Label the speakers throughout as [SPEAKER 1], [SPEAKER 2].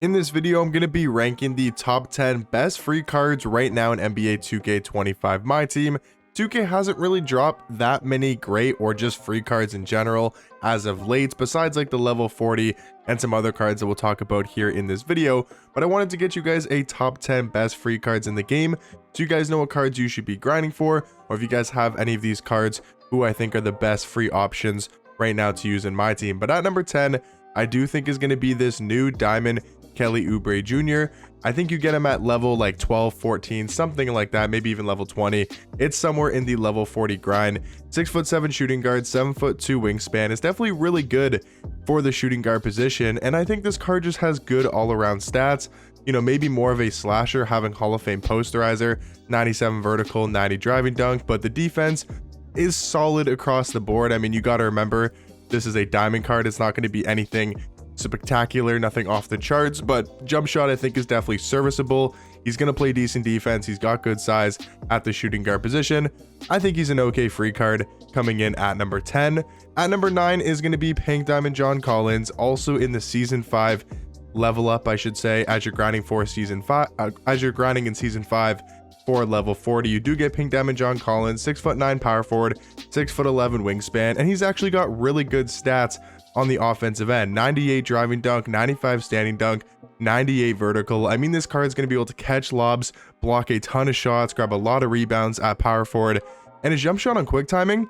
[SPEAKER 1] In this video, I'm going to be ranking the top 10 best free cards right now in NBA 2K25 Myteam. 2K hasn't really dropped that many great or just free cards in general as of late, besides like the level 40 and some other cards that we'll talk about here in this video. But I wanted to get you guys a top 10 best free cards in the game, so you guys know what cards you should be grinding for, or if you guys have any of these cards who I think are the best free options right now to use in my team. But at number 10, I do think is going to be this new diamond Kelly Oubre Jr. I think you get him at level like 12, 14, something like that, maybe even level 20. It's somewhere in the level 40 grind. 6'7" shooting guard, 7'2" wingspan. It's definitely really good for the shooting guard position, and I think this card just has good all-around stats. You know, maybe more of a slasher, having Hall of Fame posterizer, 97 vertical, 90 driving dunk, but the defense is solid across the board. I mean, you got to remember, this is a diamond card. It's not going to be anything spectacular, nothing off the charts, but jump shot I think is definitely serviceable. He's going to play decent defense. He's got good size at the shooting guard position. I think he's an okay free card coming in at number 10. At number 9 is going to be Pink Diamond John Collins, also in the season 5 level up, I should say, as you're grinding for season 5, as you're grinding in season 5 for level 40. You do get Pink Diamond John Collins, 6'9" power forward, 6'11" wingspan, and he's actually got really good stats on the offensive end. 98 driving dunk, 95 standing dunk, 98 vertical. I mean, this card is going to be able to catch lobs, block a ton of shots, grab a lot of rebounds at power forward, and his jump shot on quick timing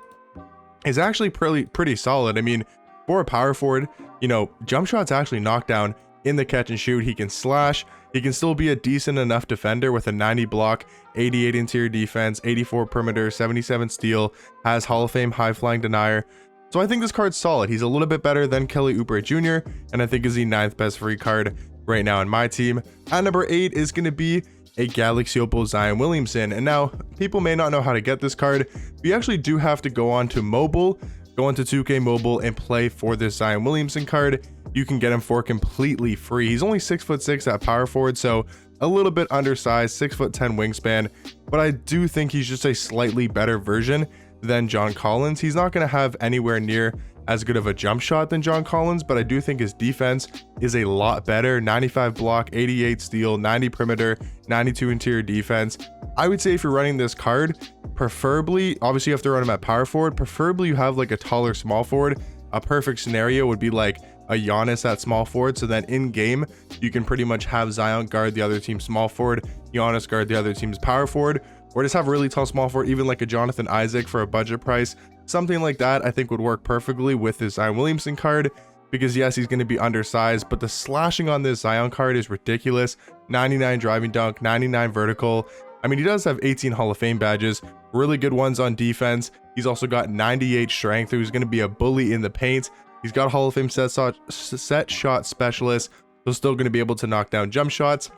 [SPEAKER 1] is actually pretty solid. I mean, for a power forward, you know, jump shots actually knock down in the catch and shoot. He can slash. He can still be a decent enough defender with a 90 block, 88 interior defense, 84 perimeter, 77 steal, has Hall of Fame high flying denier. So I think this card's solid. He's a little bit better than Kelly Oubre Jr., and I think is the 9th best free card right now in my team. At number 8 is going to be a Galaxy Opal Zion Williamson. And now, people may not know how to get this card. We actually do have to go on to mobile, go onto 2K Mobile and play for this Zion Williamson card. You can get him for completely free. He's only 6'6" at power forward, so a little bit undersized, 6'10" wingspan, but I do think he's just a slightly better version than John Collins. He's not going to have anywhere near as good of a jump shot than John Collins, but I do think his defense is a lot better. 95 block, 88 steal, 90 perimeter, 92 interior defense. I would say if you're running this card, preferably, obviously you have to run him at power forward, preferably you have like a taller small forward. A perfect scenario would be like a Giannis at small forward, so then in game you can pretty much have Zion guard the other team's small forward, Giannis guard the other team's power forward, or just have a really tall small forward, even like a Jonathan Isaac for a budget price. Something like that I think would work perfectly with this Zion Williamson card, because yes, he's going to be undersized, but the slashing on this Zion card is ridiculous. 99 driving dunk, 99 vertical. I mean, he does have 18 Hall of Fame badges, really good ones on defense. He's also got 98 strength, so he's going to be a bully in the paint. He's got Hall of Fame set shot specialist, so still going to be able to knock down jump shots.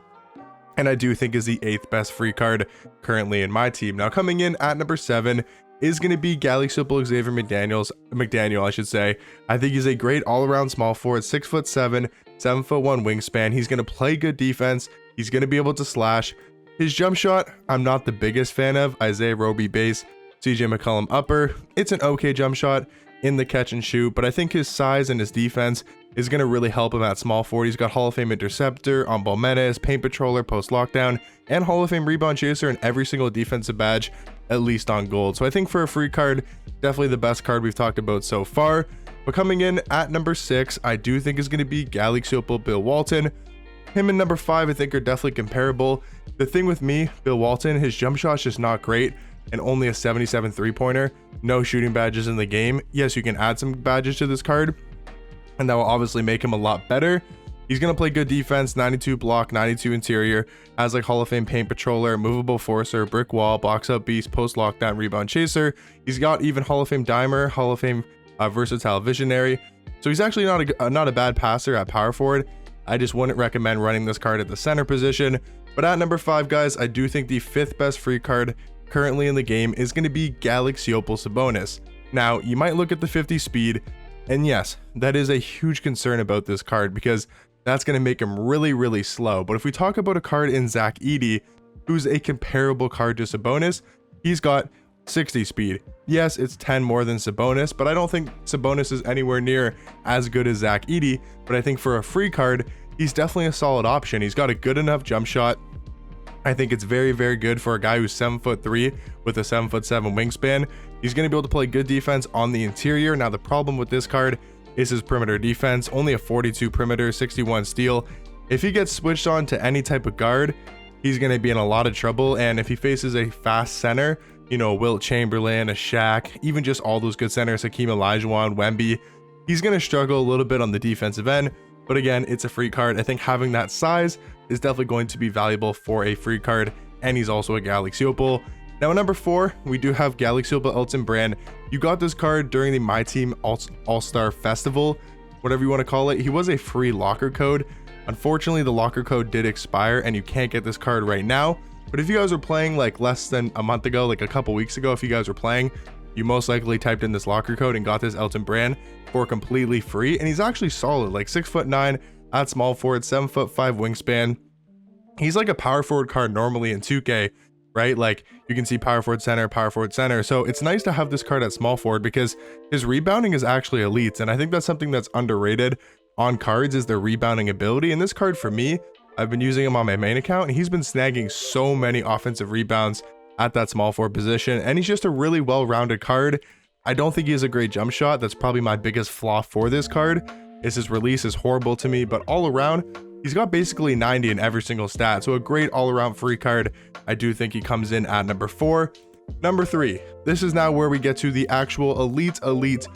[SPEAKER 1] And I do think is the 8th best free card currently in my team. Now coming in at number 7 is going to be Galaxy Opal Xavier McDaniel, I should say. I think he's a great all-around small forward, 6'7", 7'1" wingspan. He's going to play good defense. He's going to be able to slash. His jump shot, I'm not the biggest fan of. Isaiah Roby base, CJ McCollum upper. It's an okay jump shot in the catch and shoot, but I think his size and his defense is going to really help him at small forward. He's got Hall of Fame interceptor, on-ball menace, paint patroller, post-lockdown, and Hall of Fame rebound chaser in every single defensive badge, at least on gold. So I think for a free card, definitely the best card we've talked about so far. But coming in at number 6, I do think is going to be Galaxy Opal Bill Walton. Him and number 5 I think are definitely comparable. The thing with me, Bill Walton, his jump shot's just not great, and only a 77 3-pointer. No shooting badges in the game. Yes, you can add some badges to this card, and that will obviously make him a lot better. He's going to play good defense, 92 block, 92 interior, has like Hall of Fame paint patroller, movable forcer, brick wall, box up beast, post lockdown, rebound chaser. He's got even Hall of Fame dimer, Hall of Fame versatile visionary. So he's actually not a bad passer at power forward. I just wouldn't recommend running this card at the center position. But at number 5, guys, I do think the 5th best free card currently in the game is going to be Galaxy Opal Sabonis. Now, you might look at the 50 speed, and yes, that is a huge concern about this card, because that's going to make him really, really slow. But if we talk about a card in Zach Edey, who's a comparable card to Sabonis, he's got 60 speed. Yes, it's 10 more than Sabonis, but I don't think Sabonis is anywhere near as good as Zach Edey. But I think for a free card, he's definitely a solid option. He's got a good enough jump shot. I think it's very, very good for a guy who's 7'3" with a 7'7" wingspan. He's going to be able to play good defense on the interior. Now, the problem with this card is his perimeter defense, only a 42 perimeter, 61 steal. If he gets switched on to any type of guard, he's going to be in a lot of trouble. And if he faces a fast center, you know, Wilt Chamberlain, a Shaq, even just all those good centers, Hakeem Olajuwon, Wemby, he's going to struggle a little bit on the defensive end. But again, it's a free card. I think having that size is definitely going to be valuable for a free card. And he's also a Galaxy Opal. Now, at number 4, we do have Galaxy Opal Elton Brand. You got this card during the Myteam All-Star Festival, whatever you want to call it. He was a free locker code. Unfortunately, the locker code did expire and you can't get this card right now. But if you guys were playing like less than a month ago, like a couple weeks ago, if you guys were playing, you most likely typed in this locker code and got this Elton Brand for completely free. And he's actually solid, like 6'9" at small forward, 7'5" wingspan. He's like a power forward card normally in 2K, right? Like you can see power forward center, power forward center. So it's nice to have this card at small forward because his rebounding is actually elite. And I think that's something that's underrated on cards, is their rebounding ability. And this card for me, I've been using him on my main account and he's been snagging so many offensive rebounds at that small forward position. And he's just a really well-rounded card. I don't think he has a great jump shot. That's probably my biggest flaw for this card, is his release is horrible to me, but all around, he's got basically 90 in every single stat. So a great all-around free card. I do think he comes in at number 4. Number 3, this is now where we get to the actual elite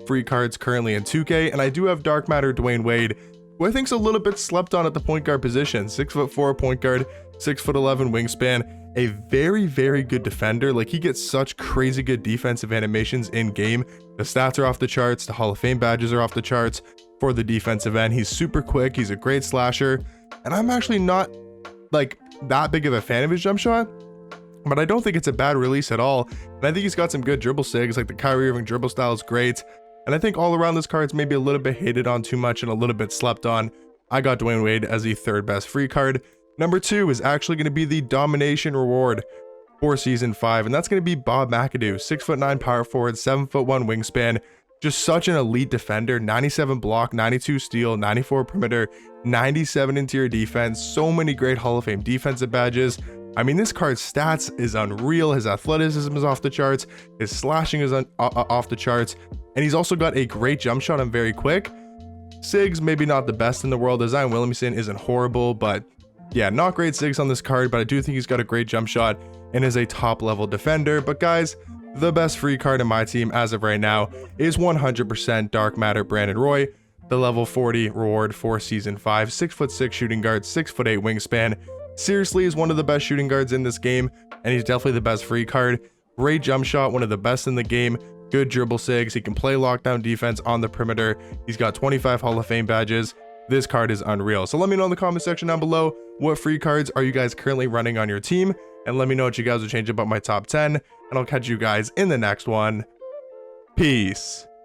[SPEAKER 1] free cards currently in 2K. And I do have Dark Matter Dwyane Wade, who I think's a little bit slept on at the point guard position. 6'4" point guard, 6'11" wingspan, a very, very good defender. Like he gets such crazy good defensive animations in game. The stats are off the charts. The Hall of Fame badges are off the charts for the defensive end. He's super quick. He's a great slasher. And I'm actually not like that big of a fan of his jump shot, but I don't think it's a bad release at all. And I think he's got some good dribble sigs, like the Kyrie Irving dribble style is great. And I think all around this card's maybe a little bit hated on too much and a little bit slept on. I got Dwyane Wade as the 3rd best free card. Number 2 is actually going to be the Domination Reward for Season 5. And that's going to be Bob McAdoo, 6'9" power forward, 7'1" wingspan. Just such an elite defender, 97 block, 92 steal, 94 perimeter, 97 interior defense. So many great Hall of Fame defensive badges. I mean, this card's stats is unreal. His athleticism is off the charts. His slashing is off the charts. And he's also got a great jump shot and very quick. Sigs, maybe not the best in the world. Dwyane Williamson isn't horrible, but yeah, not great sigs on this card. But I do think he's got a great jump shot and is a top level defender. But guys, the best free card in my team as of right now is 100% Dark Matter Brandon Roy, the level 40 reward for Season 5, 6'6" shooting guard, 6'8" wingspan. Seriously is one of the best shooting guards in this game, and he's definitely the best free card. Great jump shot, one of the best in the game. Good dribble sigs. He can play lockdown defense on the perimeter. He's got 25 Hall of Fame badges. This card is unreal. So let me know in the comment section down below, what free cards are you guys currently running on your team? And let me know what you guys would change about my top 10. And I'll catch you guys in the next one. Peace.